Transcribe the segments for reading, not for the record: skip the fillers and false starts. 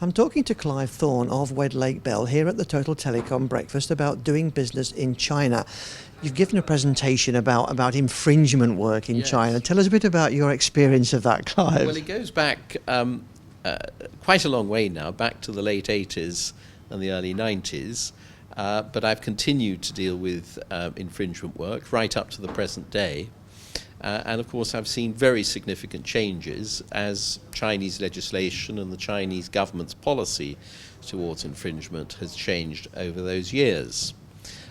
I'm talking to Clive Thorne of Wedlake Bell here at the Total Telecom breakfast about doing business in China. You've given a presentation about infringement work in Yes. China. Tell us a bit about your experience of that, Clive. Well, it goes back quite a long way now, back to the late 80s and the early 90s. But I've continued to deal with infringement work right up to the present day. And of course, I've seen very significant changes as Chinese legislation and the Chinese government's policy towards infringement has changed over those years.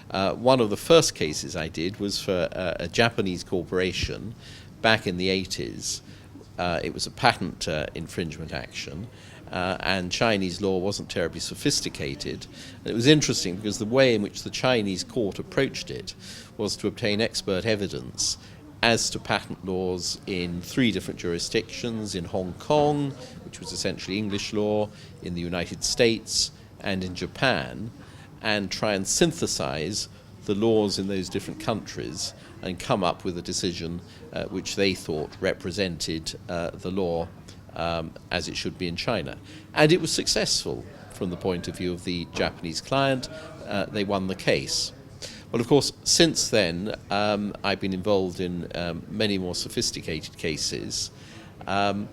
One of the first cases I did was for a Japanese corporation back in the 80s. It was a patent infringement action, and Chinese law wasn't terribly sophisticated. And it was interesting because the way in which the Chinese court approached it was to obtain expert evidence as to patent laws in 3 different jurisdictions, in Hong Kong, which was essentially English law, in the United States, and in Japan, and try and synthesize the laws in those different countries and come up with a decision which they thought represented the law as it should be in China. And it was successful from the point of view of the Japanese client. They won the case. Well, of course, since then, I've been involved in many more sophisticated cases, and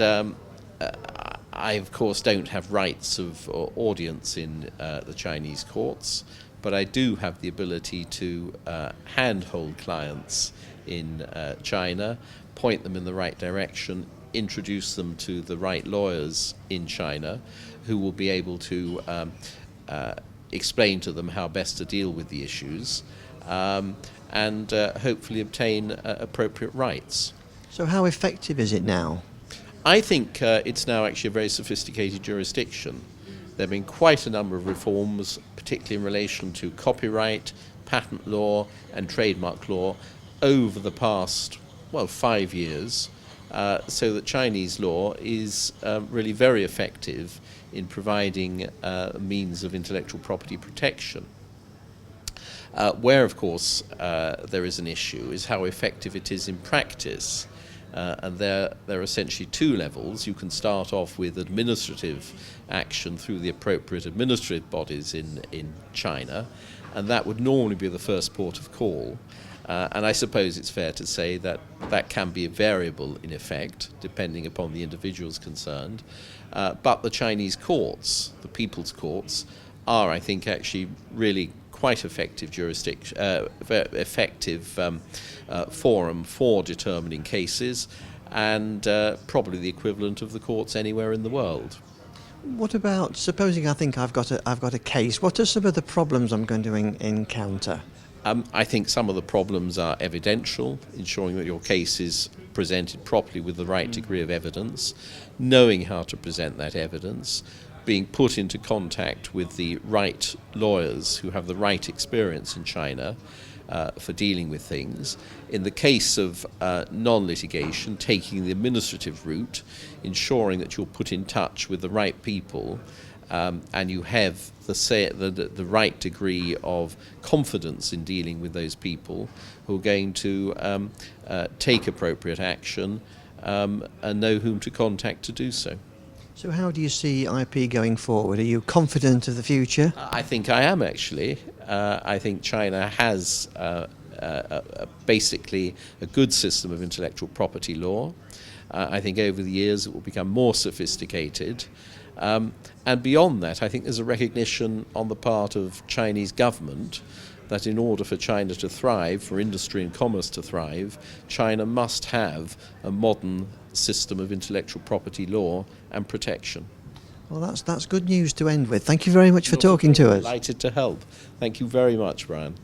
I, of course, don't have rights of audience in the Chinese courts, but I do have the ability to handhold clients in China, point them in the right direction, introduce them to the right lawyers in China who will be able to explain to them how best to deal with the issues, and hopefully obtain appropriate rights. So how effective is it now? I think it's now actually a very sophisticated jurisdiction. There have been quite a number of reforms, particularly in relation to copyright, patent law and trademark law over the past, 5 years, so that Chinese law is really very effective in providing means of intellectual property protection. Where, of course, there is an issue is how effective it is in practice. And there are essentially 2 levels. You can start off with administrative action through the appropriate administrative bodies in China, and that would normally be the first port of call. And I suppose it's fair to say that that can be variable in effect, depending upon the individuals concerned. But the Chinese courts, the people's courts, are, I think, actually really quite effective forum for determining cases, and probably the equivalent of the courts anywhere in the world. What about, supposing I've got a case, what are some of the problems I'm going to encounter? I think some of the problems are evidential, ensuring that your case is presented properly with the right degree of evidence, knowing how to present that evidence, being put into contact with the right lawyers who have the right experience in China for dealing with things. In the case of non-litigation, taking the administrative route, ensuring that you're put in touch with the right people and you have the right degree of confidence in dealing with those people who are going to take appropriate action and know whom to contact to do so. So how do you see IP going forward? Are you confident of the future? I think I am, actually. I think China has basically a good system of intellectual property law. I think over the years it will become more sophisticated. And beyond that, I think there's a recognition on the part of Chinese government that in order for China to thrive, for industry and commerce to thrive, China must have a modern system of intellectual property law and protection. Well, that's good news to end with. Thank you very much for talking to us. Delighted to help. Thank you very much, Brian.